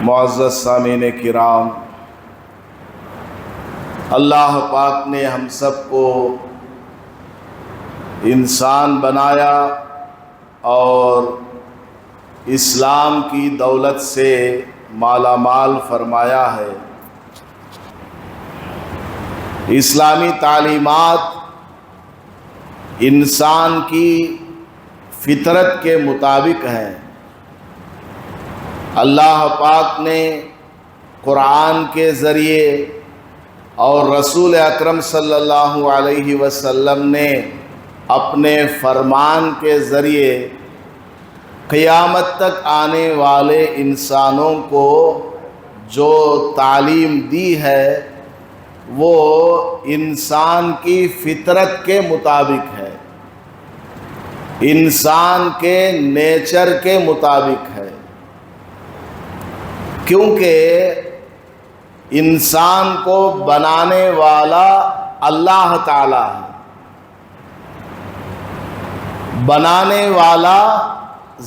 معزز سامعین کرام، اللہ پاک نے ہم سب کو انسان بنایا اور اسلام کی دولت سے مالا مال فرمایا ہے۔ اسلامی تعلیمات انسان کی فطرت کے مطابق ہیں۔ اللہ پاک نے قرآن کے ذریعے اور رسول اکرم صلی اللہ علیہ وسلم نے اپنے فرمان کے ذریعے قیامت تک آنے والے انسانوں کو جو تعلیم دی ہے وہ انسان کی فطرت کے مطابق ہے، انسان کے نیچر کے مطابق ہے، کیونکہ انسان کو بنانے والا اللہ تعالی ہے۔ بنانے والا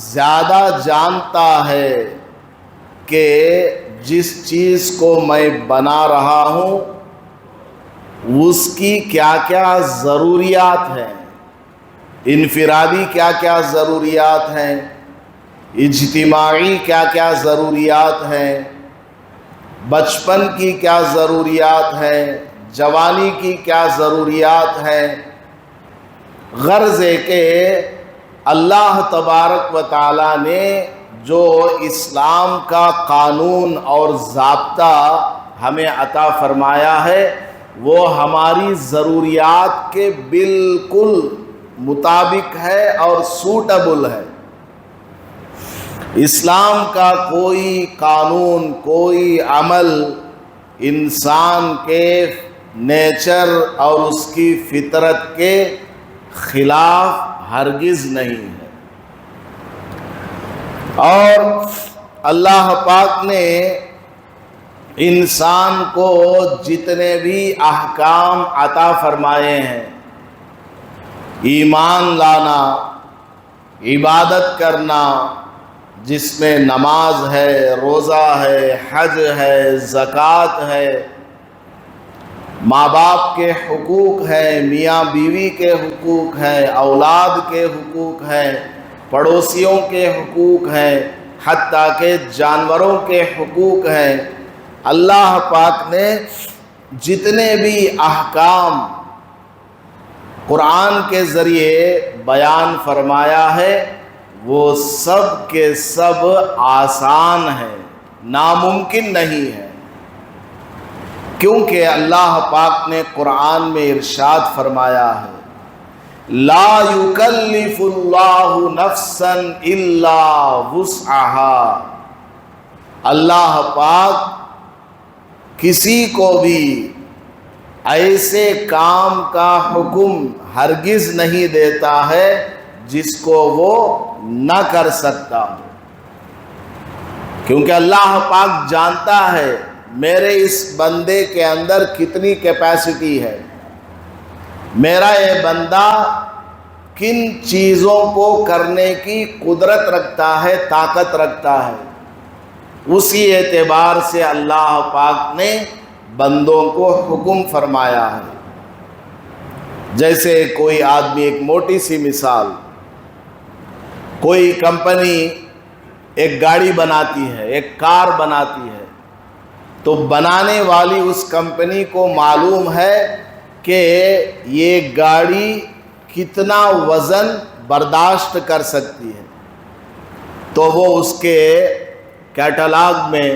زیادہ جانتا ہے کہ جس چیز کو میں بنا رہا ہوں اس کی کیا کیا ضروریات ہیں، انفرادی کیا کیا ضروریات ہیں، اجتماعی کیا کیا ضروریات ہیں، بچپن کی کیا ضروریات ہیں، جوانی کی کیا ضروریات ہیں۔ غرض ہے کہ اللہ تبارک و تعالی نے جو اسلام کا قانون اور ضابطہ ہمیں عطا فرمایا ہے وہ ہماری ضروریات کے بالکل مطابق ہے اور سوٹیبل ہے۔ اسلام کا کوئی قانون، کوئی عمل انسان کے نیچر اور اس کی فطرت کے خلاف ہرگز نہیں ہے۔ اور اللہ پاک نے انسان کو جتنے بھی احکام عطا فرمائے ہیں، ایمان لانا، عبادت کرنا جس میں نماز ہے، روزہ ہے، حج ہے، زکوٰۃ ہے، ماں باپ کے حقوق ہیں، میاں بیوی کے حقوق ہیں، اولاد کے حقوق ہیں، پڑوسیوں کے حقوق ہیں، حتیٰ کہ جانوروں کے حقوق ہیں۔ اللہ پاک نے جتنے بھی احکام قرآن کے ذریعے بیان فرمایا ہے وہ سب کے سب آسان ہے، ناممکن نہیں ہے، کیونکہ اللہ پاک نے قرآن میں ارشاد فرمایا ہے لا یکلف اللہ نفسا الا وسعها۔ اللہ پاک کسی کو بھی ایسے کام کا حکم ہرگز نہیں دیتا ہے جس کو وہ نہ کر سکتا ہو، کیونکہ اللہ پاک جانتا ہے میرے اس بندے کے اندر کتنی کیپیسٹی ہے، میرا یہ بندہ کن چیزوں کو کرنے کی قدرت رکھتا ہے، طاقت رکھتا ہے۔ اسی اعتبار سے اللہ پاک نے بندوں کو حکم فرمایا ہے۔ جیسے کوئی آدمی، ایک موٹی سی مثال، کوئی کمپنی ایک گاڑی بناتی ہے، ایک کار بناتی ہے، تو بنانے والی اس کمپنی کو معلوم ہے کہ یہ گاڑی کتنا وزن برداشت کر سکتی ہے، تو وہ اس کے کیٹلاگ میں،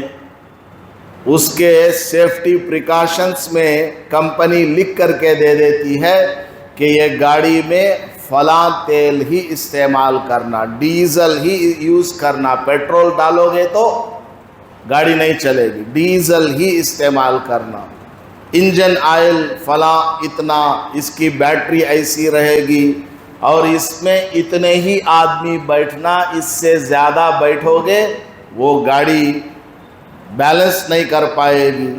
اس کے سیفٹی پریکاشنز میں کمپنی لکھ کر کے دے دیتی ہے کہ یہ گاڑی میں فلاں تیل ہی استعمال کرنا، ڈیزل ہی یوز کرنا، پیٹرول ڈالو گے تو گاڑی نہیں چلے گی، ڈیزل ہی استعمال کرنا، انجن آئل فلاں اتنا، اس کی بیٹری ایسی رہے گی، اور اس میں اتنے ہی آدمی بیٹھنا، اس سے زیادہ بیٹھو گے وہ گاڑی بیلنس نہیں کر پائے گی۔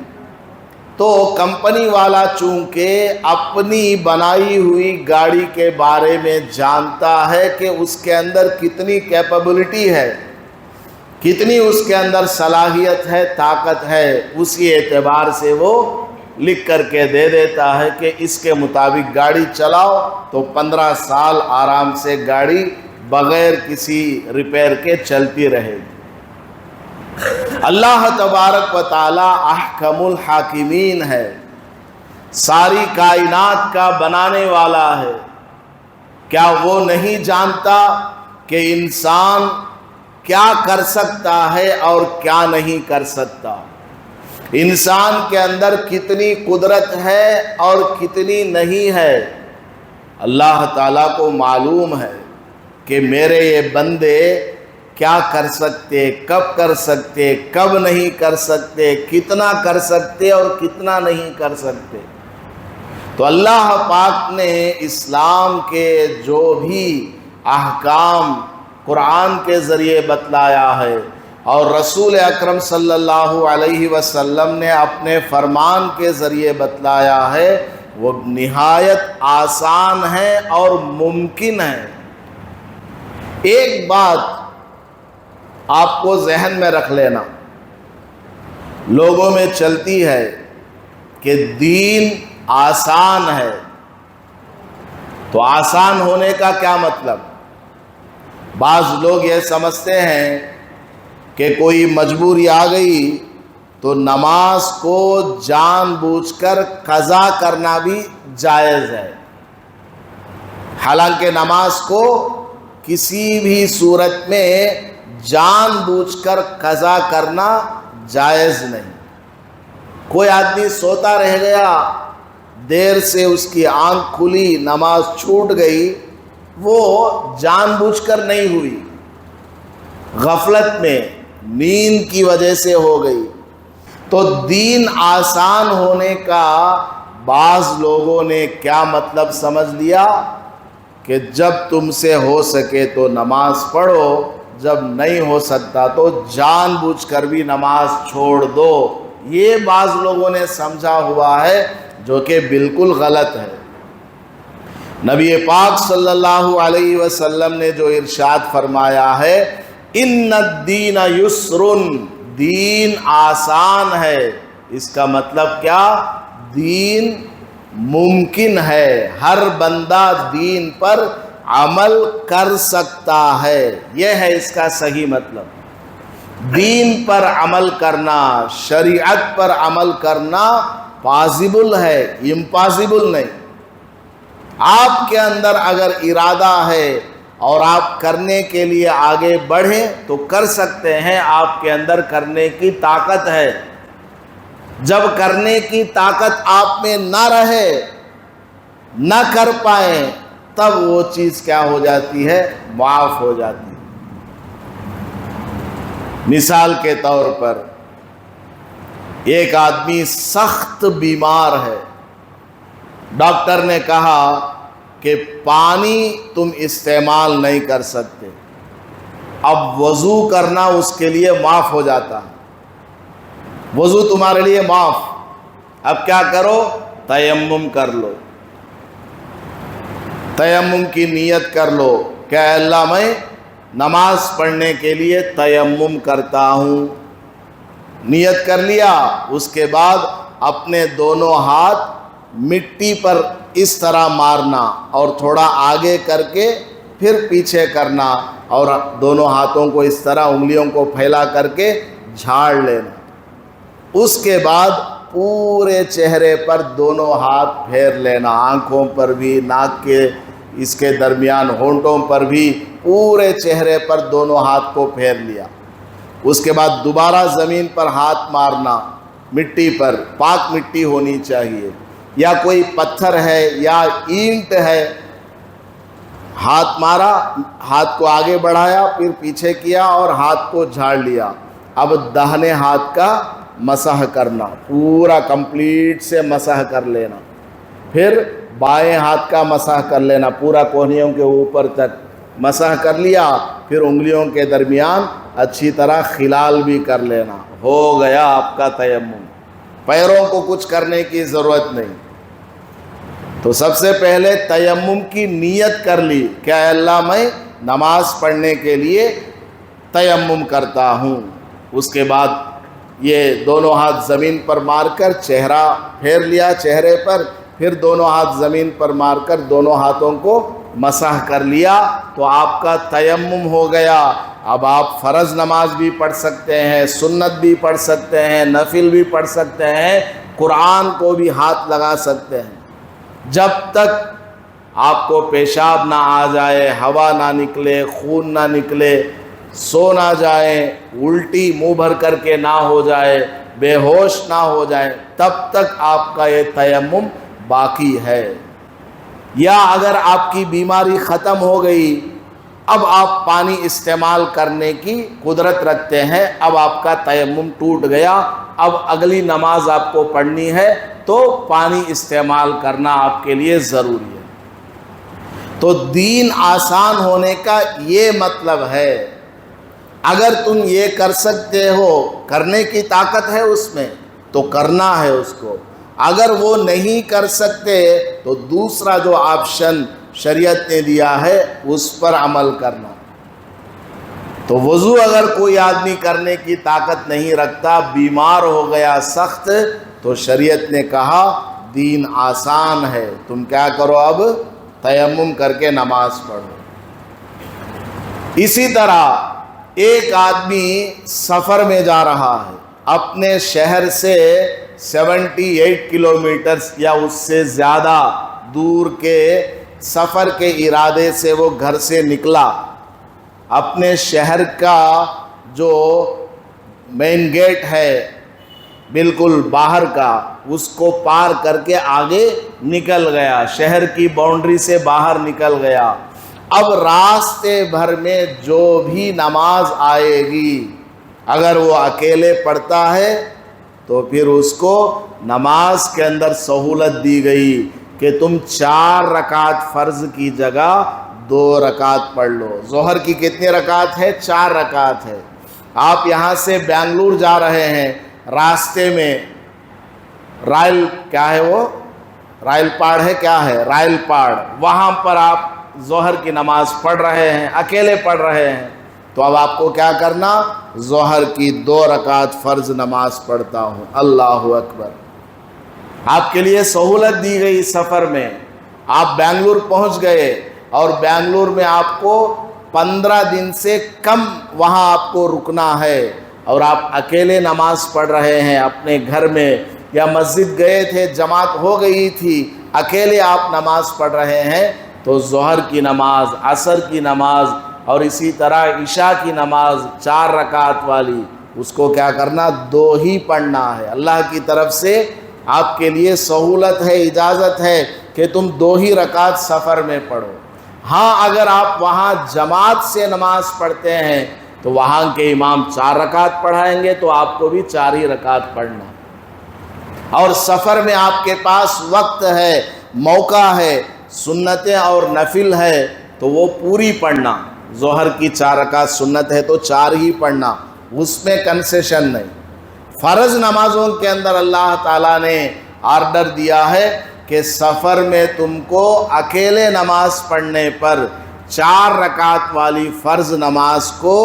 تو کمپنی والا چونکہ اپنی بنائی ہوئی گاڑی کے بارے میں جانتا ہے کہ اس کے اندر کتنی کیپیبلٹی ہے، کتنی اس کے اندر صلاحیت ہے، طاقت ہے، اسی اعتبار سے وہ لکھ کر کے دے دیتا ہے کہ اس کے مطابق گاڑی چلاؤ تو 15 سال آرام سے گاڑی بغیر کسی ریپیئر کے چلتی رہے گی۔ اللہ تبارک و تعالی احکم الحاکمین ہے، ساری کائنات کا بنانے والا ہے۔ کیا وہ نہیں جانتا کہ انسان کیا کر سکتا ہے اور کیا نہیں کر سکتا؟ انسان کے اندر کتنی قدرت ہے اور کتنی نہیں ہے، اللہ تعالیٰ کو معلوم ہے کہ میرے یہ بندے کیا کر سکتے، کب کر سکتے، کب نہیں کر سکتے، کتنا کر سکتے اور کتنا نہیں کر سکتے۔ تو اللہ پاک نے اسلام کے جو بھی احکام قرآن کے ذریعے بتلایا ہے اور رسول اکرم صلی اللہ علیہ وسلم نے اپنے فرمان کے ذریعے بتلایا ہے، وہ نہایت آسان ہے اور ممکن ہے۔ ایک بات آپ کو ذہن میں رکھ لینا، لوگوں میں چلتی ہے کہ دین آسان ہے، تو آسان ہونے کا کیا مطلب؟ بعض لوگ یہ سمجھتے ہیں کہ کوئی مجبوری آ گئی تو نماز کو جان بوجھ کر قضا کرنا بھی جائز ہے، حالانکہ نماز کو کسی بھی صورت میں جان بوجھ کر قضا کرنا جائز نہیں۔ کوئی آدمی سوتا رہ گیا، دیر سے اس کی آنکھ کھلی، نماز چھوٹ گئی، وہ جان بوجھ کر نہیں ہوئی، غفلت میں نیند کی وجہ سے ہو گئی۔ تو دین آسان ہونے کا بعض لوگوں نے کیا مطلب سمجھ لیا کہ جب تم سے ہو سکے تو نماز پڑھو، جب نہیں ہو سکتا تو جان بوجھ کر بھی نماز چھوڑ دو۔ یہ بعض لوگوں نے سمجھا ہوا ہے، جو کہ بالکل غلط ہے۔ نبی پاک صلی اللہ علیہ وسلم نے جو ارشاد فرمایا ہے، ان الدین یسر، دین آسان ہے، اس کا مطلب کیا؟ دین ممکن ہے، ہر بندہ دین پر عمل کر سکتا ہے، یہ ہے اس کا صحیح مطلب۔ دین پر عمل کرنا، شریعت پر عمل کرنا پاسبل ہے، امپاسبل نہیں۔ آپ کے اندر اگر ارادہ ہے اور آپ کرنے کے لیے آگے بڑھیں تو کر سکتے ہیں، آپ کے اندر کرنے کی طاقت ہے۔ جب کرنے کی طاقت آپ میں نہ رہے، نہ کر پائیں، تب وہ چیز کیا ہو جاتی ہے؟ معاف ہو جاتی ہے۔ مثال کے طور پر ایک آدمی سخت بیمار ہے، ڈاکٹر نے کہا کہ پانی تم استعمال نہیں کر سکتے، اب وضو کرنا اس کے لیے معاف ہو جاتا ہے، وضو تمہارے لیے معاف، اب کیا کرو؟ تیمم کر لو، تیمم کی نیت کر لو کہ اے اللہ میں نماز پڑھنے کے لیے تیمم کرتا ہوں، نیت کر لیا۔ اس کے بعد اپنے دونوں ہاتھ مٹی پر اس طرح مارنا اور تھوڑا آگے کر کے پھر پیچھے کرنا، اور دونوں ہاتھوں کو اس طرح انگلیوں کو پھیلا کر کے جھاڑ لینا۔ اس کے بعد پورے چہرے پر دونوں ہاتھ پھیر لینا، آنکھوں پر بھی، ناک کے اس کے درمیان ہونٹوں پر بھی، پورے چہرے پر دونوں ہاتھ کو پھیر لیا۔ اس کے بعد دوبارہ زمین پر ہاتھ مارنا، مٹی پر، پاک مٹی ہونی چاہیے، یا کوئی پتھر ہے یا اینٹ ہے، ہاتھ مارا، ہاتھ کو آگے بڑھایا، پھر پیچھے کیا اور ہاتھ کو جھاڑ لیا۔ اب داہنے ہاتھ کا مسح کرنا، پورا کمپلیٹ سے مسح کر لینا، پھر بائیں ہاتھ کا مسح کر لینا، پورا کوہنیوں کے اوپر تک مسح کر لیا، پھر انگلیوں کے درمیان اچھی طرح خلال بھی کر لینا، ہو گیا آپ کا تیمم۔ پیروں کو کچھ کرنے کی ضرورت نہیں۔ تو سب سے پہلے تیمم کی نیت کر لی کہ اے اللہ میں نماز پڑھنے کے لیے تیمم کرتا ہوں۔ اس کے بعد یہ دونوں ہاتھ زمین پر مار کر چہرہ پھیر لیا چہرے پر، پھر دونوں ہاتھ زمین پر مار کر دونوں ہاتھوں کو مسح کر لیا، تو آپ کا تیمم ہو گیا۔ اب آپ فرض نماز بھی پڑھ سکتے ہیں، سنت بھی پڑھ سکتے ہیں، نفل بھی پڑھ سکتے ہیں، قرآن کو بھی ہاتھ لگا سکتے ہیں، جب تک آپ کو پیشاب نہ آ جائے، ہوا نہ نکلے، خون نہ نکلے، سو نہ جائیں، الٹی منہ بھر کر کے نہ ہو جائے، بے ہوش نہ ہو جائیں، تب تک آپ کا یہ تیمم باقی ہے۔ یا اگر آپ کی بیماری ختم ہو گئی، اب آپ پانی استعمال کرنے کی قدرت رکھتے ہیں، اب آپ کا تیمم ٹوٹ گیا، اب اگلی نماز آپ کو پڑھنی ہے تو پانی استعمال کرنا آپ کے لیے ضروری ہے۔ تو دین آسان ہونے کا یہ مطلب ہے، اگر تم یہ کر سکتے ہو، کرنے کی طاقت ہے اس میں تو کرنا ہے اس کو، اگر وہ نہیں کر سکتے تو دوسرا جو آپشن شریعت نے دیا ہے اس پر عمل کرنا۔ تو وضو اگر کوئی آدمی کرنے کی طاقت نہیں رکھتا، بیمار ہو گیا سخت، تو شریعت نے کہا دین آسان ہے، تم کیا کرو، اب تیمم کر کے نماز پڑھو۔ اسی طرح ایک آدمی سفر میں جا رہا ہے، اپنے شہر سے 78 کلومیٹر یا اس سے زیادہ دور کے سفر کے ارادے سے وہ گھر سے نکلا، اپنے شہر کا جو مین گیٹ ہے بالکل باہر کا، اس کو پار کر کے آگے نکل گیا، شہر کی باؤنڈری سے باہر نکل گیا۔ اب راستے بھر میں جو بھی نماز آئے گی، اگر وہ اکیلے پڑھتا ہے تو پھر اس کو نماز کے اندر سہولت دی گئی کہ تم 4 رکعت فرض کی جگہ 2 رکعت پڑھ لو۔ ظہر کی کتنی رکعت ہے؟ 4 رکعت ہے۔ آپ یہاں سے بنگلور جا رہے ہیں، راستے میں رائل کیا ہے، وہ رائل پاڑ ہے، کیا ہے، رائل پاڑ، وہاں پر آپ ظہر کی نماز پڑھ رہے ہیں، اکیلے پڑھ رہے ہیں، تو اب آپ کو کیا کرنا، ظہر کی 2 رکعت فرض نماز پڑھتا ہوں، اللہ اکبر۔ آپ کے لیے سہولت دی گئی سفر میں، آپ بنگلور پہنچ گئے اور بنگلور میں آپ کو 15 دن سے کم وہاں آپ کو رکنا ہے، اور آپ اکیلے نماز پڑھ رہے ہیں اپنے گھر میں، یا مسجد گئے تھے، جماعت ہو گئی تھی، اکیلے آپ نماز پڑھ رہے ہیں، تو ظہر کی نماز، عصر کی نماز اور اسی طرح عشاء کی نماز 4 رکعت والی، اس کو کیا کرنا، 2 ہی پڑھنا ہے۔ اللہ کی طرف سے آپ کے لیے سہولت ہے، اجازت ہے کہ تم 2 ہی رکعت سفر میں پڑھو۔ ہاں اگر آپ وہاں جماعت سے نماز پڑھتے ہیں تو وہاں کے امام 4 رکعت پڑھائیں گے تو آپ کو بھی 4 ہی رکعت پڑھنا، اور سفر میں آپ کے پاس وقت ہے، موقع ہے، سنتیں اور نفل ہے تو وہ پوری پڑھنا۔ ظہر کی 4 رکعت سنت ہے تو 4 ہی پڑھنا، اس میں کنسیشن نہیں۔ فرض نمازوں کے اندر اللہ تعالیٰ نے آرڈر دیا ہے کہ سفر میں تم کو اکیلے نماز پڑھنے پر 4 رکعت والی فرض نماز کو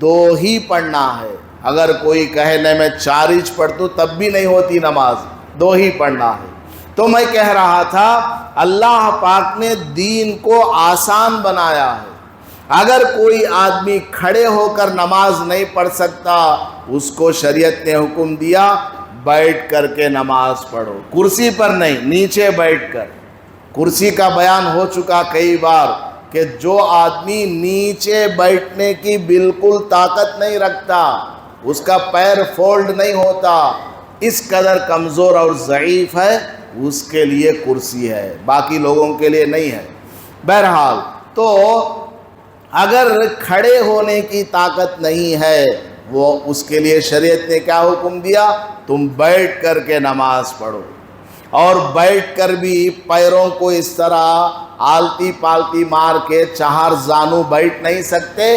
2 ہی پڑھنا ہے۔ اگر کوئی کہے نہیں میں 4 ہی پڑھتوں تب بھی نہیں ہوتی نماز، 2 ہی پڑھنا ہے۔ تو میں کہہ رہا تھا اللہ پاک نے دین کو آسان بنایا ہے۔ اگر کوئی آدمی کھڑے ہو کر نماز نہیں پڑھ سکتا، اس کو شریعت نے حکم دیا بیٹھ کر کے نماز پڑھو، کرسی پر نہیں، نیچے بیٹھ کر۔ کرسی کا بیان ہو چکا کئی بار کہ جو آدمی نیچے بیٹھنے کی بالکل طاقت نہیں رکھتا، اس کا پیر فولڈ نہیں ہوتا، اس قدر کمزور اور ضعیف ہے، اس کے لیے کرسی ہے، باقی لوگوں کے لیے نہیں ہے۔ بہرحال تو اگر کھڑے ہونے کی طاقت نہیں ہے، وہ اس کے لیے شریعت نے کیا حکم دیا، تم بیٹھ کر کے نماز پڑھو، اور بیٹھ کر بھی پیروں کو اس طرح آلتی پالتی مار کے 4 زانو بیٹھ نہیں سکتے،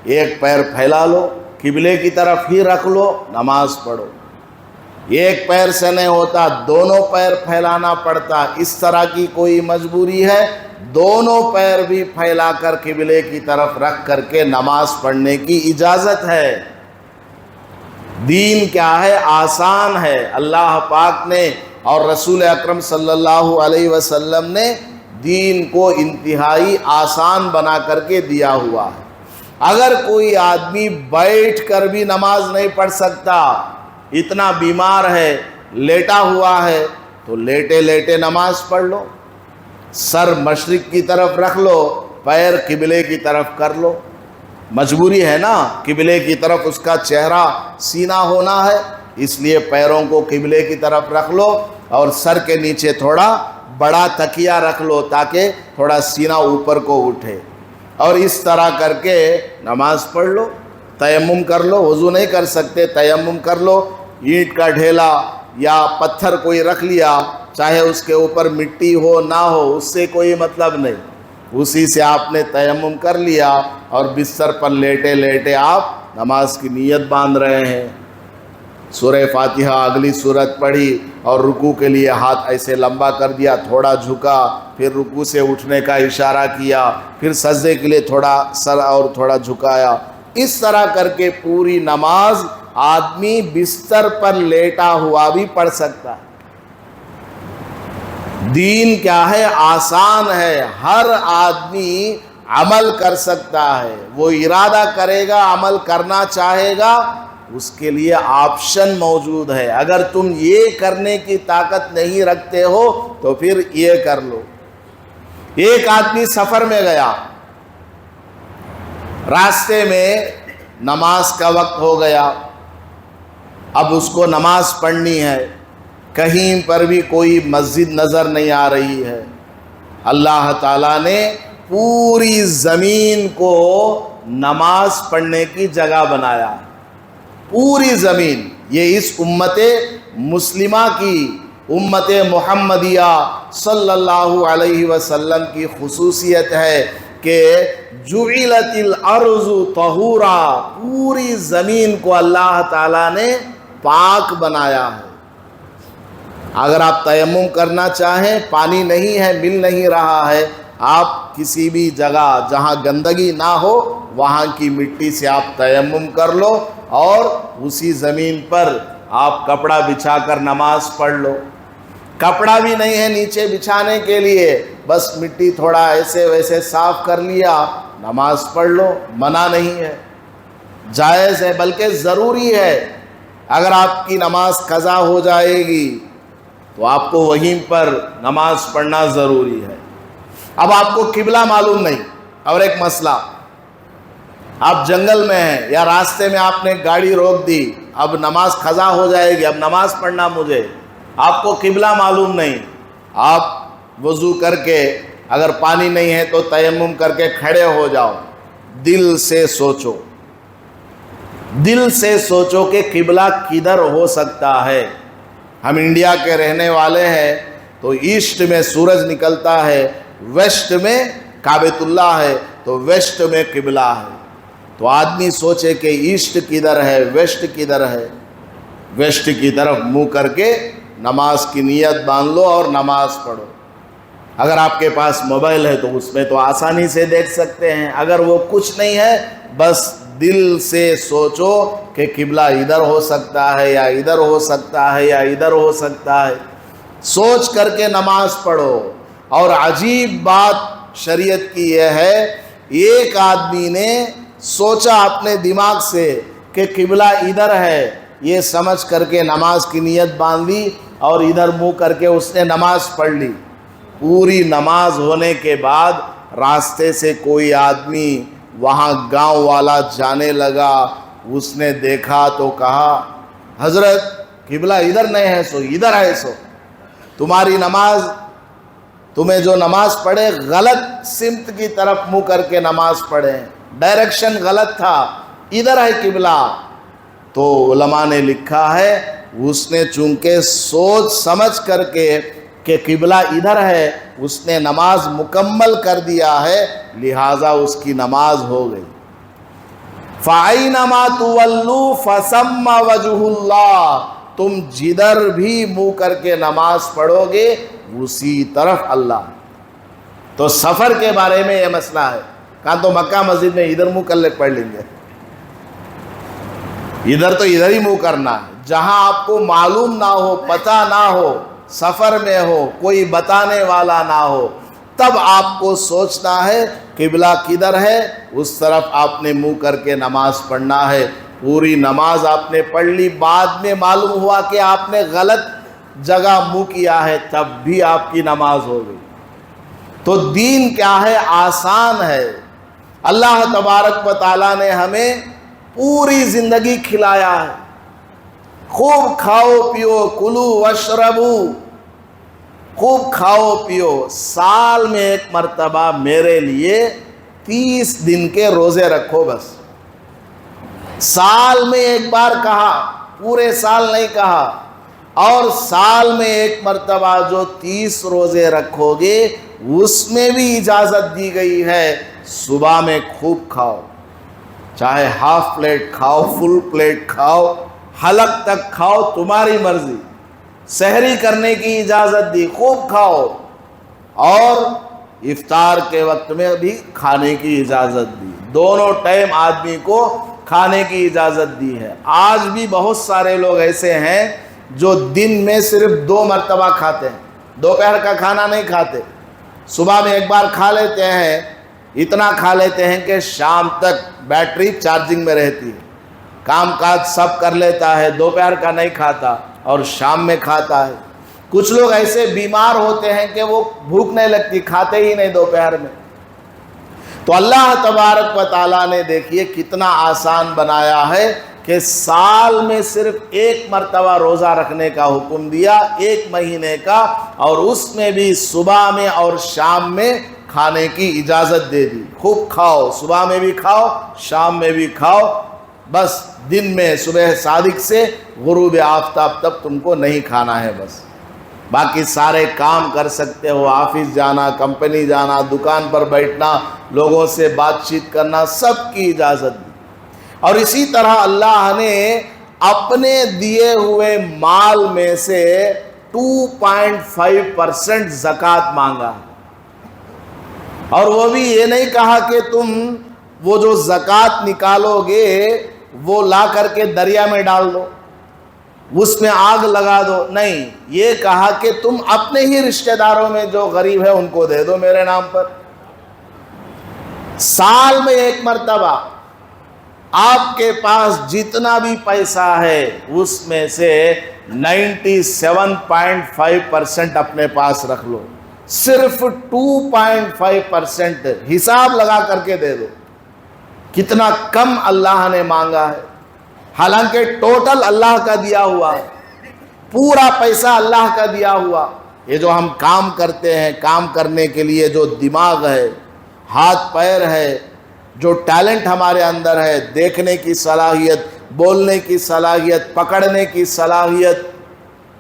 ایک پیر پھیلا لو، قبلے کی طرف ہی رکھ لو، نماز پڑھو۔ ایک پیر سے نہیں ہوتا، دونوں پیر پھیلانا پڑتا، اس طرح کی کوئی مجبوری ہے دونوں پیر بھی پھیلا کر قبلے کی طرف رکھ کر کے نماز پڑھنے کی اجازت ہے۔ دین کیا ہے؟ آسان ہے۔ اللہ پاک نے اور رسول اکرم صلی اللہ علیہ وسلم نے دین کو انتہائی آسان بنا کر کے دیا ہوا ہے۔ اگر کوئی آدمی بیٹھ کر بھی نماز نہیں پڑھ سکتا، اتنا بیمار ہے، لیٹا ہوا ہے، تو لیٹے لیٹے نماز پڑھ لو، سر مشرق کی طرف رکھ لو، پیر قبلے کی طرف کر لو۔ مجبوری ہے نا، قبلے کی طرف اس کا چہرہ سینہ ہونا ہے، اس لیے پیروں کو قبلے کی طرف رکھ لو اور سر کے نیچے تھوڑا بڑا تکیہ رکھ لو تاکہ تھوڑا سینہ اوپر کو اٹھے، اور اس طرح کر کے نماز پڑھ لو۔ تیمم کر لو، وضو نہیں کر سکتے تیمم کر لو، اینٹ کا ڈھیلا یا پتھر کوئی رکھ لیا، چاہے اس کے اوپر مٹی ہو نہ ہو، اس سے کوئی مطلب نہیں، اسی سے آپ نے تیمم کر لیا اور بستر پر لیٹے لیٹے آپ نماز کی نیت باندھ رہے ہیں۔ سورہ فاتحہ اگلی سورت پڑھی اور رکوع کے لیے ہاتھ ایسے لمبا کر دیا، تھوڑا جھکا، پھر رکوع سے اٹھنے کا اشارہ کیا، پھر سجدے کے لیے تھوڑا سر اور تھوڑا جھکایا۔ اس طرح کر کے پوری نماز آدمی بستر پر لیٹا ہوا بھی پڑھ سکتا ہے۔ دین کیا ہے؟ آسان ہے، ہر آدمی عمل کر سکتا ہے، وہ ارادہ کرے گا، عمل کرنا چاہے گا، اس کے لیے آپشن موجود ہے۔ اگر تم یہ کرنے کی طاقت نہیں رکھتے ہو تو پھر یہ کر لو۔ ایک آدمی سفر میں گیا، راستے میں نماز کا وقت ہو گیا، اب اس کو نماز پڑھنی ہے، کہیں پر بھی کوئی مسجد نظر نہیں آ رہی ہے۔ اللہ تعالیٰ نے پوری زمین کو نماز پڑھنے کی جگہ بنایا، پوری زمین۔ یہ اس امت مسلمہ کی، امت محمدیہ صلی اللہ علیہ وسلم کی خصوصیت ہے کہ جعلت الارض طہورا، پوری زمین کو اللہ تعالیٰ نے پاک بنایا ہے۔ اگر آپ تیمم کرنا چاہیں، پانی نہیں ہے، مل نہیں رہا ہے، آپ کسی بھی جگہ جہاں گندگی نہ ہو وہاں کی مٹی سے آپ تیمم کر لو اور اسی زمین پر آپ کپڑا بچھا کر نماز پڑھ لو۔ کپڑا بھی نہیں ہے نیچے بچھانے کے لیے، بس مٹی تھوڑا ایسے ویسے صاف کر لیا، نماز پڑھ لو، منع نہیں ہے، جائز ہے، بلکہ ضروری ہے۔ اگر آپ کی نماز قضا ہو جائے گی تو آپ کو وہیں پر نماز پڑھنا ضروری ہے۔ اب آپ کو قبلہ معلوم نہیں، اور ایک مسئلہ، آپ جنگل میں ہیں یا راستے میں آپ نے گاڑی روک دی، اب نماز قضا ہو جائے گی، اب نماز پڑھنا مجھے، آپ کو قبلہ معلوم نہیں، آپ وضو کر کے، اگر پانی نہیں ہے تو تیمم کر کے کھڑے ہو جاؤ، دل سے سوچو، دل سے سوچو کہ قبلہ کدھر ہو سکتا ہے۔ ہم انڈیا کے رہنے والے ہیں تو ایسٹ میں سورج نکلتا ہے، ویسٹ میں کعبۃ اللہ ہے، تو ویسٹ میں قبلہ ہے، تو آدمی سوچے کہ ایسٹ کدھر ہے، ویسٹ کدھر ہے، ویسٹ کی طرف منہ کر کے نماز کی نیت باندھ لو اور نماز پڑھو۔ اگر آپ کے پاس موبائل ہے تو اس میں تو آسانی سے دیکھ سکتے ہیں، اگر وہ کچھ نہیں ہے، بس دل سے سوچو کہ قبلہ ادھر ہو سکتا ہے یا ادھر ہو سکتا ہے یا ادھر ہو سکتا ہے، سوچ کر کے نماز پڑھو۔ اور عجیب بات شریعت کی یہ ہے، ایک آدمی نے سوچا اپنے دماغ سے کہ قبلہ ادھر ہے، یہ سمجھ کر کے نماز کی نیت باندھ لی اور ادھر منہ کر کے اس نے نماز پڑھ لی۔ پوری نماز ہونے کے بعد راستے سے کوئی آدمی وہاں گاؤں والا جانے لگا، اس نے دیکھا تو کہا، حضرت قبلہ ادھر نہیں ہے سو ادھر ہے، سو تمہاری نماز، تمہیں جو نماز پڑھے غلط سمت کی طرف منہ کر کے نماز پڑھے، ڈائریکشن غلط تھا، ادھر ہے قبلہ۔ تو علماء نے لکھا ہے اس نے چونکہ سوچ سمجھ کر کے کہ قبلہ ادھر ہے، اس نے نماز مکمل کر دیا ہے، لہٰذا اس کی نماز ہو گئی۔ فَأَيْنَمَا تُوَلُّوا فَثَمَّ وَجْهُ اللَّهِ، تم جدھر بھی منہ کر کے نماز پڑھو گے اسی طرف اللہ۔ تو سفر کے بارے میں یہ مسئلہ ہے. کہاں تو مکہ مسجد میں ادھر منہ کر لے پڑھ لیں گے, ادھر تو ادھر ہی منہ کرنا ہے. جہاں آپ کو معلوم نہ ہو, پتہ نہ ہو, سفر میں ہو, کوئی بتانے والا نہ ہو, تب آپ کو سوچنا ہے قبلہ کدھر ہے, اس طرف آپ نے منہ کر کے نماز پڑھنا ہے. پوری نماز آپ نے پڑھ لی, بعد میں معلوم ہوا کہ آپ نے غلط جگہ منہ کیا ہے, تب بھی آپ کی نماز ہو گئی. تو دین کیا ہے؟ آسان ہے. اللہ تبارک و تعالیٰ نے ہمیں پوری زندگی کھلایا ہے. خوب کھاؤ پیو, کلو واشربو, خوب کھاؤ پیو. سال میں ایک مرتبہ میرے لیے 30 دن کے روزے رکھو بس. سال میں ایک بار کہا, پورے سال نہیں کہا. اور سال میں ایک مرتبہ جو 30 روزے رکھو گے اس میں بھی اجازت دی گئی ہے صبح میں خوب کھاؤ, چاہے ہاف پلیٹ کھاؤ, فل پلیٹ کھاؤ, حلق تک کھاؤ, تمہاری مرضی. سحری کرنے کی اجازت دی, خوب کھاؤ. اور افطار کے وقت میں بھی کھانے کی اجازت دی. دونوں ٹائم آدمی کو کھانے کی اجازت دی ہے. آج بھی بہت سارے لوگ ایسے ہیں جو دن میں صرف 2 مرتبہ کھاتے ہیں, دوپہر کا کھانا نہیں کھاتے. صبح میں ایک بار کھا لیتے ہیں, اتنا کھا لیتے ہیں کہ شام تک بیٹری چارجنگ میں رہتی ہے, کام کاج سب کر لیتا ہے, دوپہر کا نہیں کھاتا اور شام میں کھاتا ہے. کچھ لوگ ایسے بیمار ہوتے ہیں کہ وہ بھوک نہیں لگتی, کھاتے ہی نہیں دوپہر میں. تو اللہ تبارک و تعالیٰ نے دیکھیے کتنا آسان بنایا ہے کہ سال میں صرف 1 مرتبہ روزہ رکھنے کا حکم دیا, 1 مہینے کا, اور اس میں بھی صبح میں اور شام میں کھانے کی اجازت دے دی. خوب کھاؤ, صبح میں بھی کھاؤ, شام میں بھی کھاؤ, بس دن میں صبح صادق سے غروب آفتاب تک تم کو نہیں کھانا ہے. بس باقی سارے کام کر سکتے ہو, آفس جانا, کمپنی جانا, دکان پر بیٹھنا, لوگوں سے بات چیت کرنا, سب کی اجازت دی. اور اسی طرح اللہ نے اپنے دیے ہوئے مال میں سے 2.5% زکوٰۃ مانگا, اور وہ بھی یہ نہیں کہا کہ تم وہ جو زکوٰۃ نکالو گے وہ لا کر کے دریا میں ڈال دو, اس میں آگ لگا دو. نہیں, یہ کہا کہ تم اپنے ہی رشتہ داروں میں جو غریب ہے ان کو دے دو میرے نام پر. سال میں 1 مرتبہ آپ کے پاس جتنا بھی پیسہ ہے اس میں سے 97.5% اپنے پاس رکھ لو, صرف 2.5% حساب لگا کر کے دے دو. کتنا کم اللہ نے مانگا ہے, حالانکہ ٹوٹل اللہ کا دیا ہوا, پورا پیسہ اللہ کا دیا ہوا. یہ جو ہم کام کرتے ہیں, کام کرنے کے لیے جو دماغ ہے, ہاتھ پیر ہے, جو ٹیلنٹ ہمارے اندر ہے, دیکھنے کی صلاحیت, بولنے کی صلاحیت, پکڑنے کی صلاحیت,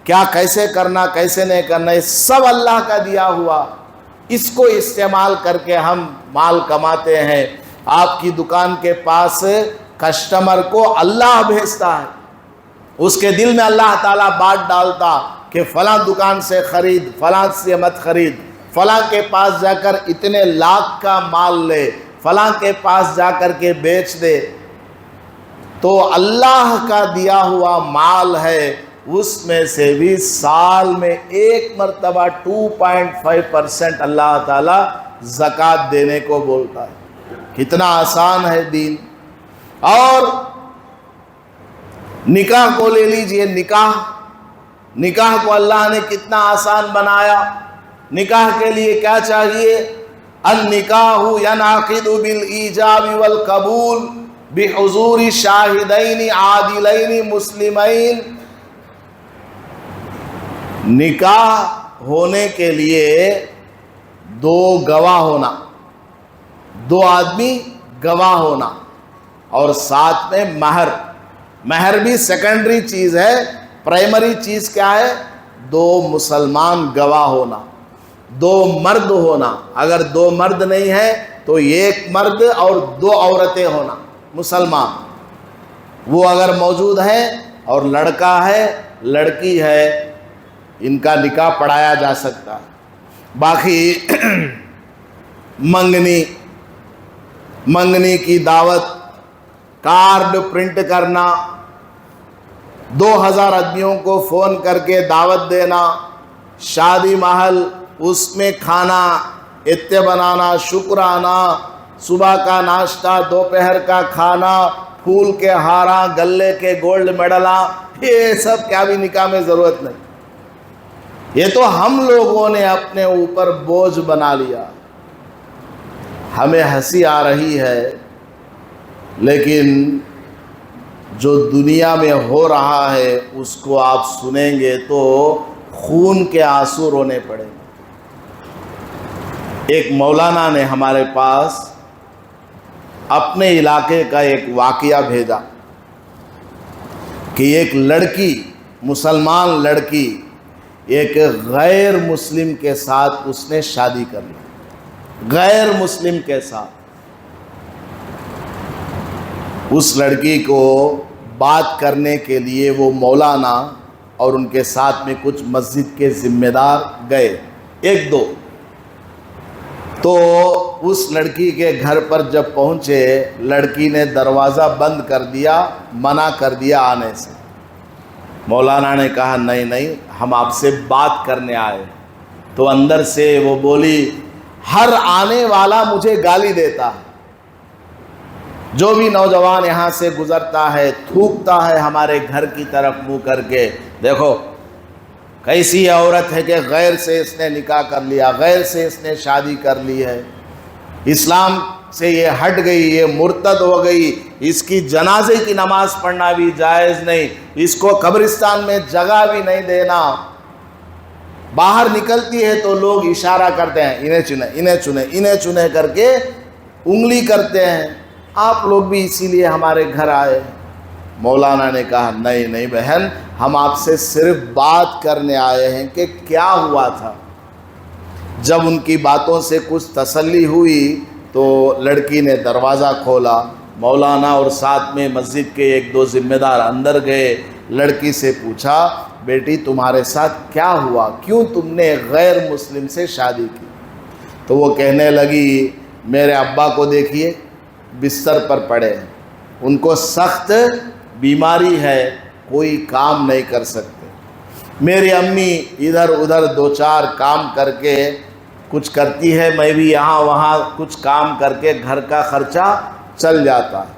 کیا کیسے کرنا کیسے نہیں کرنا, یہ سب اللہ کا دیا ہوا. اس کو استعمال کر کے ہم مال کماتے ہیں. آپ کی دکان کے پاس کسٹمر کو اللہ بھیجتا ہے, اس کے دل میں اللہ تعالیٰ بات ڈالتا کہ فلاں دکان سے خرید, فلاں سے مت خرید, فلاں کے پاس جا کر اتنے لاکھ کا مال لے, فلاں کے پاس جا کر کے بیچ دے. تو اللہ کا دیا ہوا مال ہے, اس میں سے بھی سال میں 1 مرتبہ 2.5% اللہ تعالیٰ زکوٰۃ دینے کو بولتا ہے. کتنا آسان ہے دین. اور نکاح کو لے لیجئے, نکاح کو اللہ نے کتنا آسان بنایا. نکاح کے لیے کیا چاہیے؟ النکاح ینعقد بالایجاب والقبول بحضور شاہدین عادلین مسلمین. نکاح ہونے کے لیے 2 گواہ ہونا, 2 آدمی گواہ ہونا, اور ساتھ میں مہر بھی سیکنڈری چیز ہے. پرائمری چیز کیا ہے؟ 2 مسلمان گواہ ہونا, 2 مرد ہونا. اگر 2 مرد نہیں ہے تو 1 مرد اور 2 عورتیں ہونا مسلمان. وہ اگر موجود ہے, اور لڑکا ہے لڑکی ہے, ان کا نکاح پڑھایا جا سکتا ہے. باقی منگنی کی دعوت، کارڈ پرنٹ کرنا، 2000 آدمیوں کو فون کر کے دعوت دینا، شادی محل، اس میں کھانا اتنے بنانا، شکرانہ، صبح کا ناشتہ، دوپہر کا کھانا، پھول کے ہارا، گلے کے گولڈ میڈلا، یہ سب کیا بھی نکاح میں ضرورت نہیں. یہ تو ہم لوگوں نے اپنے اوپر بوجھ بنا لیا. ہمیں ہنسی آ رہی ہے، لیکن جو دنیا میں ہو رہا ہے اس کو آپ سنیں گے تو خون کے آنسو رونے پڑیں گے. ایک مولانا نے ہمارے پاس اپنے علاقے کا ایک واقعہ بھیجا کہ ایک لڑکی، مسلمان لڑکی، ایک غیر مسلم کے ساتھ اس نے شادی کر لی، غیر مسلم کے ساتھ. اس لڑکی کو بات کرنے کے لیے وہ مولانا اور ان کے ساتھ میں کچھ مسجد کے ذمہ دار گئے، 1-2. تو اس لڑکی کے گھر پر جب پہنچے، لڑکی نے دروازہ بند کر دیا، منع کر دیا آنے سے. مولانا نے کہا نہیں، ہم آپ سے بات کرنے آئے. تو اندر سے وہ بولی، ہر آنے والا مجھے گالی دیتا ہے، جو بھی نوجوان یہاں سے گزرتا ہے تھوکتا ہے ہمارے گھر کی طرف منہ کر کے، دیکھو کیسی عورت ہے کہ غیر سے اس نے نکاح کر لیا، غیر سے اس نے شادی کر لی ہے، اسلام سے یہ ہٹ گئی، یہ مرتد ہو گئی، اس کی جنازے کی نماز پڑھنا بھی جائز نہیں، اس کو قبرستان میں جگہ بھی نہیں دینا. باہر نکلتی ہے تو لوگ اشارہ کرتے ہیں، انہیں چنے کر کے انگلی کرتے ہیں. آپ لوگ بھی اسی لیے ہمارے گھر آئے. مولانا نے کہا نہیں بہن، ہم آپ سے صرف بات کرنے آئے ہیں کہ کیا ہوا تھا. جب ان کی باتوں سے کچھ تسلی ہوئی تو لڑکی نے دروازہ کھولا. مولانا اور ساتھ میں مسجد کے 1-2 ذمہ دار اندر گئے. لڑکی سے پوچھا، بیٹی تمہارے ساتھ کیا ہوا، کیوں تم نے غیر مسلم سے شادی کی؟ تو وہ کہنے لگی، میرے ابا کو دیکھیے بستر پر پڑے ہیں، ان کو سخت بیماری ہے، کوئی کام نہیں کر سکتے. میری امی ادھر ادھر 2-4 کام کر کے کچھ کرتی ہے، میں بھی یہاں وہاں کچھ کام کر کے گھر کا خرچہ چل جاتا ہے.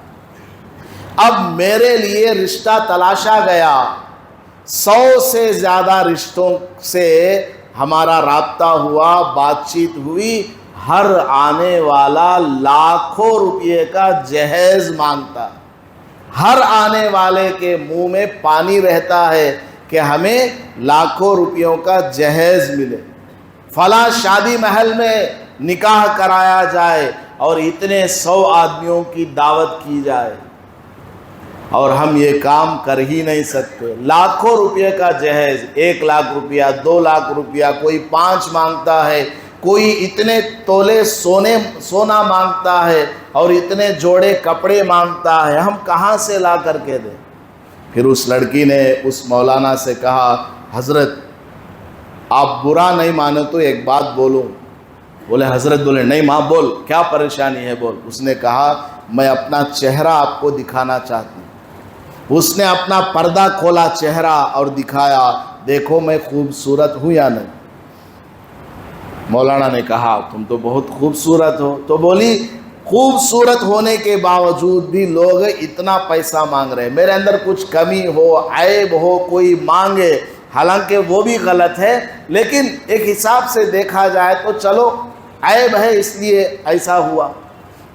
اب میرے لیے رشتہ تلاشا گیا، 100 سے زیادہ رشتوں سے ہمارا رابطہ ہوا، بات چیت ہوئی. ہر آنے والا لاکھوں روپے کا جہیز مانگتا ہے، ہر آنے والے کے منہ میں پانی رہتا ہے کہ ہمیں لاکھوں روپیوں کا جہیز ملے، فلاں شادی محل میں نکاح کرایا جائے اور اتنے 100 آدمیوں کی دعوت کی جائے، اور ہم یہ کام کر ہی نہیں سکتے. لاکھوں روپے کا جہیز، 1 لاکھ روپیہ، 2 لاکھ روپیہ، کوئی 5 مانگتا ہے، کوئی اتنے تولے سونا مانگتا ہے اور اتنے جوڑے کپڑے مانگتا ہے، ہم کہاں سے لا کر کے دیں؟ پھر اس لڑکی نے اس مولانا سے کہا، حضرت آپ برا نہیں مانے تو ایک بات بولوں. بولے حضرت، بولے نہیں ماں بول، کیا پریشانی ہے بول. اس نے کہا، میں اپنا چہرہ آپ کو دکھانا چاہتی ہوں. اس نے اپنا پردہ کھولا چہرہ اور دکھایا، دیکھو میں خوبصورت ہوں یا نہیں. مولانا نے کہا، تم تو بہت خوبصورت ہو. تو بولی، خوبصورت ہونے کے باوجود بھی لوگ اتنا پیسہ مانگ رہے ہیں، میرے اندر کچھ کمی ہو، عیب ہو، کوئی مانگے، حالانکہ وہ بھی غلط ہے، لیکن ایک حساب سے دیکھا جائے تو چلو عیب ہے اس لیے ایسا ہوا.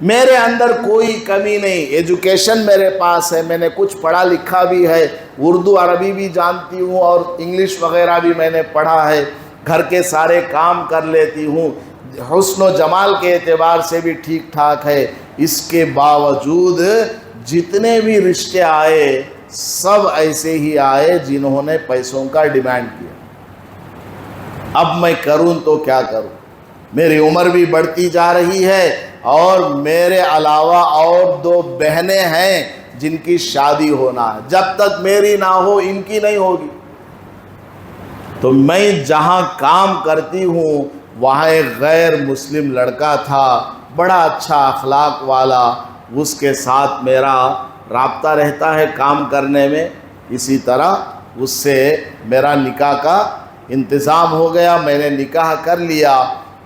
میرے اندر کوئی کمی نہیں، ایجوکیشن میرے پاس ہے، میں نے کچھ پڑھا لکھا بھی ہے، اردو عربی بھی جانتی ہوں اور انگلش وغیرہ بھی میں نے پڑھا ہے، گھر کے سارے کام کر لیتی ہوں، حسن و جمال کے اعتبار سے بھی ٹھیک ٹھاک ہے. اس کے باوجود جتنے بھی رشتے آئے سب ایسے ہی آئے جنہوں نے پیسوں کا ڈیمانڈ کیا. اب میں کروں تو کیا کروں؟ میری عمر بھی بڑھتی جا رہی ہے اور میرے علاوہ اور 2 بہنیں ہیں جن کی شادی ہونا ہے، جب تک میری نہ ہو ان کی نہیں ہوگی. تو میں جہاں کام کرتی ہوں وہاں ایک غیر مسلم لڑکا تھا، بڑا اچھا اخلاق والا، اس کے ساتھ میرا رابطہ رہتا ہے کام کرنے میں، اسی طرح اس سے میرا نکاح کا انتظام ہو گیا، میں نے نکاح کر لیا۔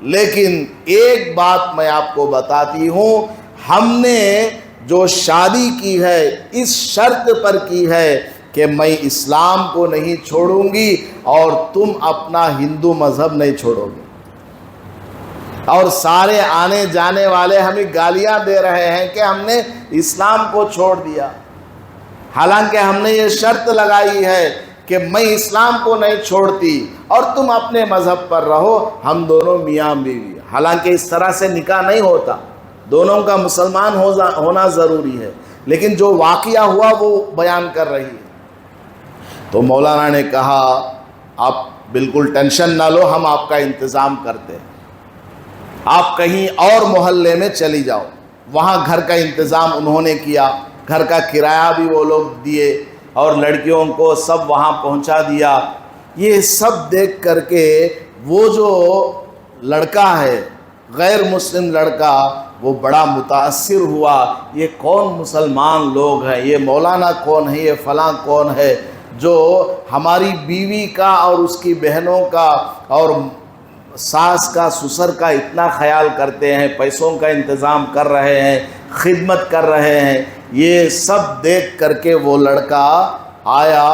لیکن ایک بات میں آپ کو بتاتی ہوں، ہم نے جو شادی کی ہے اس شرط پر کی ہے کہ میں اسلام کو نہیں چھوڑوں گی اور تم اپنا ہندو مذہب نہیں چھوڑو گے۔ اور سارے آنے جانے والے ہمیں گالیاں دے رہے ہیں کہ ہم نے اسلام کو چھوڑ دیا، حالانکہ ہم نے یہ شرط لگائی ہے کہ میں اسلام کو نہیں چھوڑتی اور تم اپنے مذہب پر رہو، ہم دونوں میاں بیوی۔ حالانکہ اس طرح سے نکاح نہیں ہوتا، دونوں کا مسلمان ہونا ضروری ہے، لیکن جو واقعہ ہوا وہ بیان کر رہی ہے۔ تو مولانا نے کہا آپ بالکل ٹینشن نہ لو، ہم آپ کا انتظام کرتے ہیں، آپ کہیں اور محلے میں چلی جاؤ۔ وہاں گھر کا انتظام انہوں نے کیا، گھر کا کرایہ بھی وہ لوگ دیے اور لڑکیوں کو سب وہاں پہنچا دیا۔ یہ سب دیکھ کر کے وہ جو لڑکا ہے غیر مسلم لڑکا وہ بڑا متاثر ہوا، یہ کون مسلمان لوگ ہیں، یہ مولانا کون ہے، یہ فلاں کون ہے جو ہماری بیوی کا اور اس کی بہنوں کا اور ساس کا سسر کا اتنا خیال کرتے ہیں، پیسوں کا انتظام کر رہے ہیں، خدمت کر رہے ہیں۔ یہ سب دیکھ کر کے وہ لڑکا آیا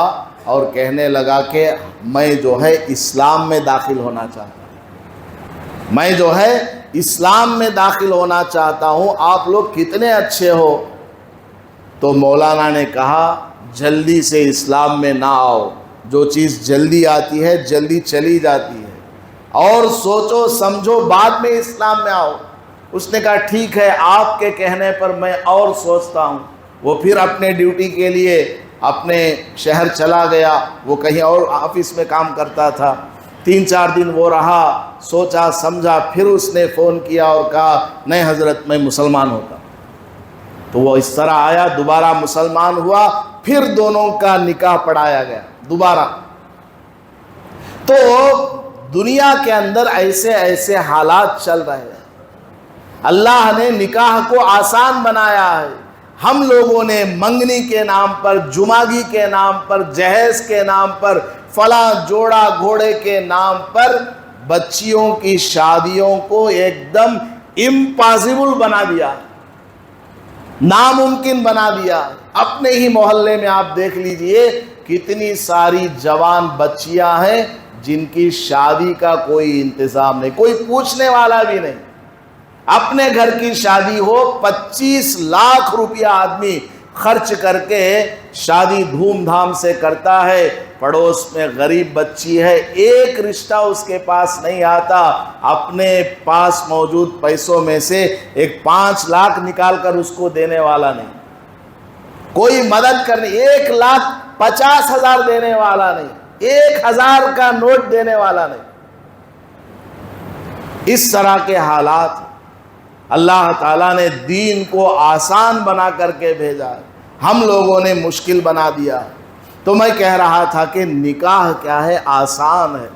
اور کہنے لگا کہ میں جو ہے اسلام میں داخل ہونا چاہتا ہوں، میں جو ہے اسلام میں داخل ہونا چاہتا ہوں، آپ لوگ کتنے اچھے ہو۔ تو مولانا نے کہا جلدی سے اسلام میں نہ آؤ، جو چیز جلدی آتی ہے جلدی چلی جاتی ہے، اور سوچو سمجھو بعد میں اسلام میں آؤ۔ اس نے کہا ٹھیک ہے، آپ کے کہنے پر میں اور سوچتا ہوں۔ وہ پھر اپنے ڈیوٹی کے لیے اپنے شہر چلا گیا، وہ کہیں اور آفس میں کام کرتا تھا۔ 3-4 دن وہ رہا، سوچا سمجھا، پھر اس نے فون کیا اور کہا نہیں حضرت میں مسلمان ہوتا۔ تو وہ اس طرح آیا، دوبارہ مسلمان ہوا، پھر دونوں کا نکاح پڑھایا گیا دوبارہ۔ تو دنیا کے اندر ایسے ایسے حالات چل رہے ہیں۔ اللہ نے نکاح کو آسان بنایا ہے، ہم لوگوں نے منگنی کے نام پر، جماگی کے نام پر، جہیز کے نام پر، فلاں جوڑا گھوڑے کے نام پر بچیوں کی شادیوں کو ایک دم امپاسبل بنا دیا، ناممکن بنا دیا۔ اپنے ہی محلے میں آپ دیکھ لیجئے کتنی ساری جوان بچیاں ہیں جن کی شادی کا کوئی انتظام نہیں، کوئی پوچھنے والا بھی نہیں۔ اپنے گھر کی شادی ہو، 25 لاکھ روپیہ آدمی خرچ کر کے شادی دھوم دھام سے کرتا ہے، پڑوس میں غریب بچی ہے، ایک رشتہ اس کے پاس نہیں آتا، اپنے پاس موجود پیسوں میں سے ایک 5 لاکھ نکال کر اس کو دینے والا نہیں، کوئی مدد کرنے، 1,50,000 دینے والا نہیں، 1,000 کا نوٹ دینے والا نہیں۔ اس طرح کے حالات اللہ تعالیٰ نے دین کو آسان بنا کر کے بھیجا ہے، ہم لوگوں نے مشکل بنا دیا۔ تو میں کہہ رہا تھا کہ نکاح کیا ہے؟ آسان ہے،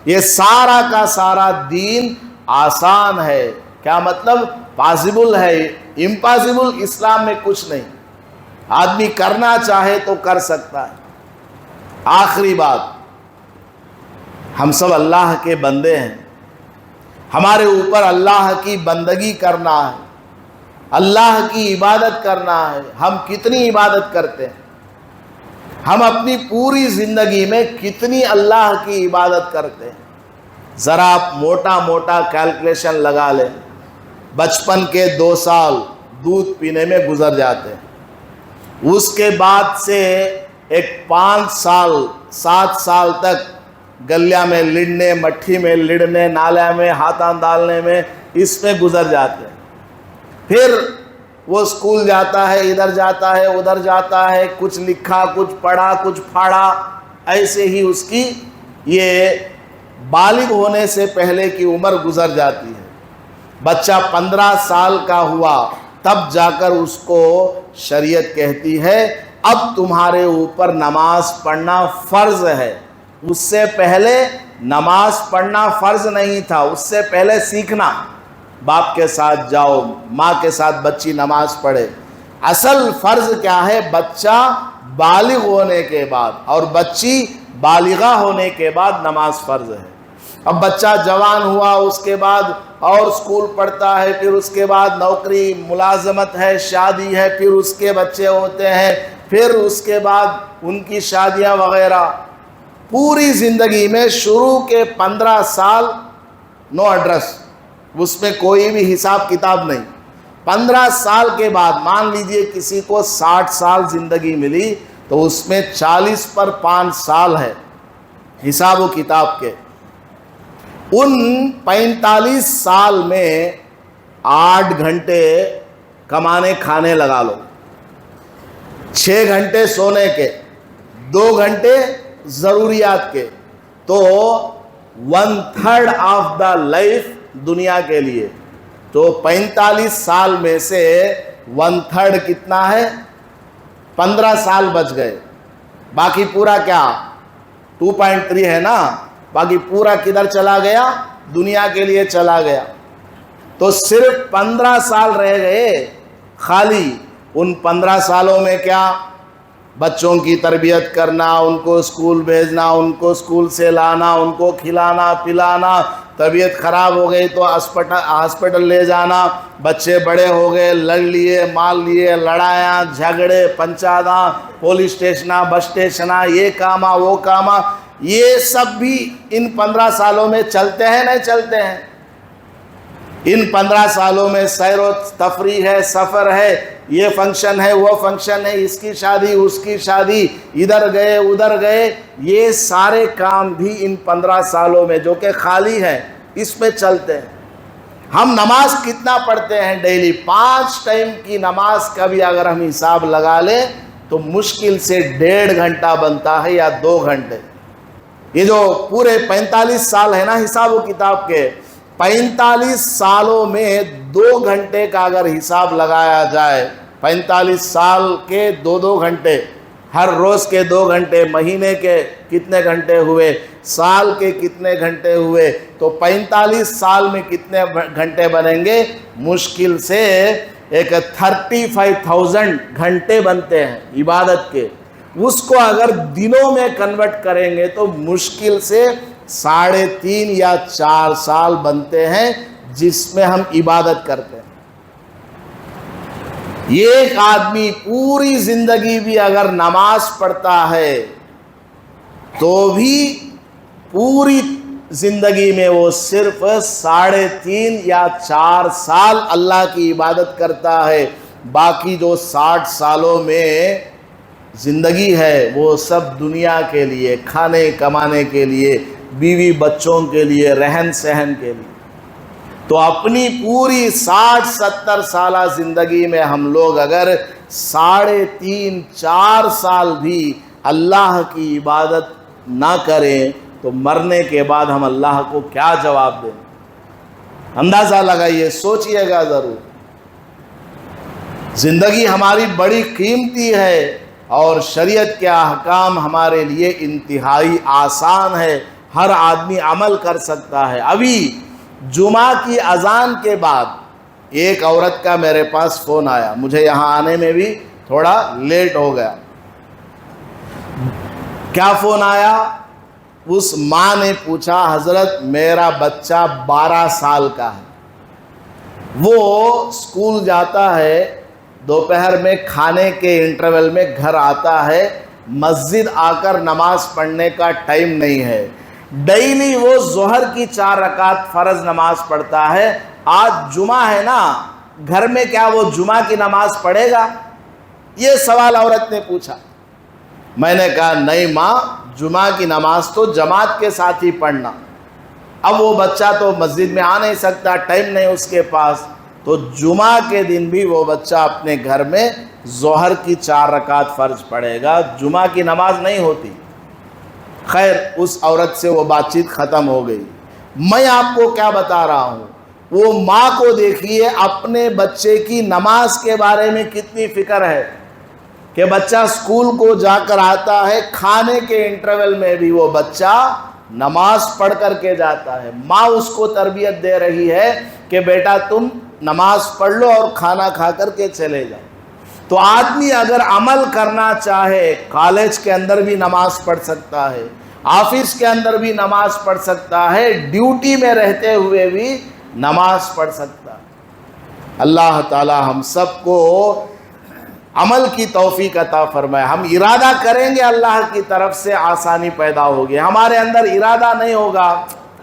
یہ سارا کا سارا دین آسان ہے۔ کیا مطلب؟ پاسبل ہے، امپاسبل اسلام میں کچھ نہیں، آدمی کرنا چاہے تو کر سکتا ہے۔ آخری بات، ہم سب اللہ کے بندے ہیں، ہمارے اوپر اللہ کی بندگی کرنا ہے، اللہ کی عبادت کرنا ہے۔ ہم کتنی عبادت کرتے ہیں؟ ہم اپنی پوری زندگی میں کتنی اللہ کی عبادت کرتے ہیں؟ ذرا آپ موٹا موٹا کیلکولیشن لگا لیں، بچپن کے 2 سال دودھ پینے میں گزر جاتے ہیں، اس کے بعد سے ایک 5 سال 7 سال تک گلیا میں لڑنے، مٹھی میں لڑنے، نالے میں ہاتھاں ڈالنے میں، اس میں گزر جاتے ہیں۔ پھر وہ اسکول جاتا ہے، ادھر جاتا ہے ادھر جاتا ہے، کچھ لکھا کچھ پڑھا کچھ پھاڑا، ایسے ہی اس کی یہ بالغ ہونے سے پہلے کی عمر گزر جاتی ہے۔ بچہ 15 سال کا ہوا تب جا کر اس کو شریعت کہتی ہے اب تمہارے اوپر نماز پڑھنا فرض ہے، اس سے پہلے نماز پڑھنا فرض نہیں تھا، اس سے پہلے سیکھنا، باپ کے ساتھ جاؤ، ماں کے ساتھ بچی نماز پڑھے۔ اصل فرض کیا ہے؟ بچہ بالغ ہونے کے بعد اور بچی بالغہ ہونے کے بعد نماز فرض ہے۔ اب بچہ جوان ہوا، اس کے بعد اور اسکول پڑھتا ہے، پھر اس کے بعد نوکری ملازمت ہے، شادی ہے، پھر اس کے بچے ہوتے ہیں، پھر اس کے بعد ان کی شادیاں وغیرہ، پوری زندگی میں شروع کے 15 سال نو ایڈریس، اس میں کوئی بھی حساب کتاب نہیں۔ 15 سال کے بعد مان لیجئے کسی کو 60 سال زندگی ملی تو اس میں 40 پر 5 سال ہے حساب و کتاب کے۔ ان 45 سال میں 8 گھنٹے کمانے کھانے لگا لو، 6 گھنٹے سونے کے، 2 گھنٹے ضروریات کے، تو 1/3 آف دا لائف دنیا کے لیے۔ تو 45 سال میں سے 1/3 کتنا ہے؟ 15 سال بچ گئے، باقی پورا کیا 2.3 ہے نا، باقی پورا کدھر چلا گیا؟ دنیا کے لیے چلا گیا۔ تو صرف 15 سال رہ گئے خالی۔ ان 15 سالوں میں کیا؟ بچوں کی تربیت کرنا، ان کو اسکول بھیجنا، ان کو اسکول سے لانا، ان کو کھلانا پلانا، طبیعت خراب ہو گئی تو ہاسپٹل لے جانا، بچے بڑے ہو گئے، لڑ لیے مال لیے، لڑائیاں جھگڑے پنچایتاں، پولیس اسٹیشناں بس اسٹیشناں، یہ کاما وہ کاما، یہ سب بھی ان 15 سالوں میں چلتے ہیں نہیں چلتے ہیں؟ ان 15 سالوں میں سیر و تفریح ہے، سفر ہے، یہ فنکشن ہے وہ فنکشن ہے، اس کی شادی اس کی شادی، ادھر گئے ادھر گئے، یہ سارے کام بھی ان 15 سالوں میں جو کہ خالی ہیں اس میں چلتے ہیں۔ ہم نماز کتنا پڑھتے ہیں ڈیلی؟ 5 ٹائم کی نماز کا بھی اگر ہم حساب لگا لیں تو مشکل سے 1.5 گھنٹہ بنتا ہے یا 2 گھنٹے۔ یہ جو پورے 45 سال ہے نا حساب و کتاب کے، 45 سالوں میں 2 گھنٹے کا اگر حساب لگایا جائے، 45 سال کے 2 گھنٹے، ہر روز کے 2 گھنٹے، مہینے کے کتنے گھنٹے ہوئے، سال کے کتنے گھنٹے ہوئے، تو 45 سال میں کتنے گھنٹے بنیں گے؟ مشکل سے ایک 35,000 گھنٹے بنتے ہیں عبادت کے۔ اس کو اگر دنوں میں کنورٹ کریں گے تو مشکل سے 3.5 یا 4 سال بنتے ہیں جس میں ہم عبادت کرتے ہیں۔ ایک آدمی پوری زندگی بھی اگر نماز پڑھتا ہے تو بھی پوری زندگی میں وہ صرف 3.5 یا 4 سال اللہ کی عبادت کرتا ہے، باقی جو 60 سالوں میں زندگی ہے وہ سب دنیا کے لیے، کھانے کمانے کے لیے، بیوی بچوں کے لیے، رہن سہن کے لیے۔ تو اپنی پوری 60-70 سالہ زندگی میں ہم لوگ اگر 3.5 4 سال بھی اللہ کی عبادت نہ کریں تو مرنے کے بعد ہم اللہ کو کیا جواب دیں؟ اندازہ لگائیے، سوچئے گا ضرور۔ زندگی ہماری بڑی قیمتی ہے اور شریعت کے احکام ہمارے لیے انتہائی آسان ہے، ہر آدمی عمل کر سکتا ہے۔ ابھی جمعہ کی اذان کے بعد ایک عورت کا میرے پاس فون آیا، مجھے یہاں آنے میں بھی تھوڑا لیٹ ہو گیا۔ کیا فون آیا؟ اس ماں نے پوچھا، حضرت میرا بچہ 12 سال کا ہے، وہ اسکول جاتا ہے، دوپہر میں کھانے کے انٹرول میں گھر آتا ہے، مسجد آ کر نماز پڑھنے کا ٹائم نہیں ہے، ڈیلی وہ ظہر کی 4 رکعت فرض نماز پڑھتا ہے، آج جمعہ ہے نا، گھر میں کیا وہ جمعہ کی نماز پڑھے گا؟ یہ سوال عورت نے پوچھا۔ میں نے کہا نہیں ماں، جمعہ کی نماز تو جماعت کے ساتھ ہی پڑھنا۔ اب وہ بچہ تو مسجد میں آ نہیں سکتا، ٹائم نہیں اس کے پاس، تو جمعہ کے دن بھی وہ بچہ اپنے گھر میں ظہر کی 4 رکعت فرض پڑھے گا، جمعہ کی نماز نہیں ہوتی۔ خیر، اس عورت سے وہ بات چیت ختم ہو گئی۔ میں آپ کو کیا بتا رہا ہوں، وہ ماں کو دیکھیے اپنے بچے کی نماز کے بارے میں کتنی فکر ہے۔ کہ بچہ اسکول کو جا کر آتا ہے، کھانے کے انٹرول میں بھی وہ بچہ نماز پڑھ کر کے جاتا ہے، ماں اس کو تربیت دے رہی ہے کہ بیٹا تم نماز پڑھ لو اور کھانا کھا کر کے چلے جاؤ۔ تو آدمی اگر عمل کرنا چاہے، کالج کے اندر بھی نماز پڑھ سکتا ہے، آفس کے اندر بھی نماز پڑھ سکتا ہے، ڈیوٹی میں رہتے ہوئے بھی نماز پڑھ سکتا ہے۔ اللہ تعالی ہم سب کو عمل کی توفیق عطا فرمائے۔ ہم ارادہ کریں گے اللہ کی طرف سے آسانی پیدا ہوگی، ہمارے اندر ارادہ نہیں ہوگا،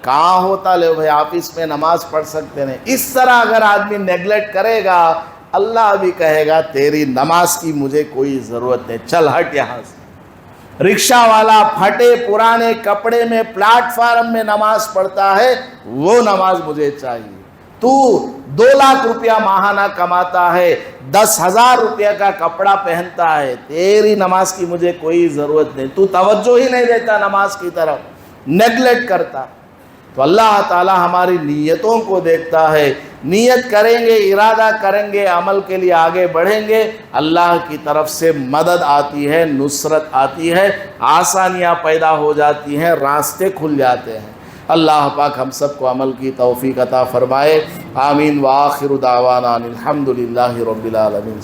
کہاں ہوتا لے بھائی آفس میں نماز پڑھ سکتے ہیں، اس طرح اگر آدمی نیگلیکٹ کرے گا اللہ بھی کہے گا تیری نماز کی مجھے کوئی ضرورت نہیں، چل ہٹ یہاں سے۔ رکشہ والا پھٹے پرانے کپڑے میں پلیٹ فارم میں نماز پڑھتا ہے، وہ نماز مجھے چاہیے۔ تو 2 لاکھ روپیہ ماہانہ کماتا ہے، 10,000 روپیہ کا کپڑا پہنتا ہے، تیری نماز کی مجھے کوئی ضرورت نہیں، تو توجہ ہی نہیں دیتا نماز کی طرف، نیگلیکٹ کرتا۔ تو اللہ تعالی ہماری نیتوں کو دیکھتا ہے، نیت کریں گے، ارادہ کریں گے، عمل کے لیے آگے بڑھیں گے، اللہ کی طرف سے مدد آتی ہے، نصرت آتی ہے، آسانیاں پیدا ہو جاتی ہیں، راستے کھل جاتے ہیں۔ اللہ پاک ہم سب کو عمل کی توفیق عطا فرمائے، آمین۔ وآخر دعوانا الحمدللہ رب العالمین۔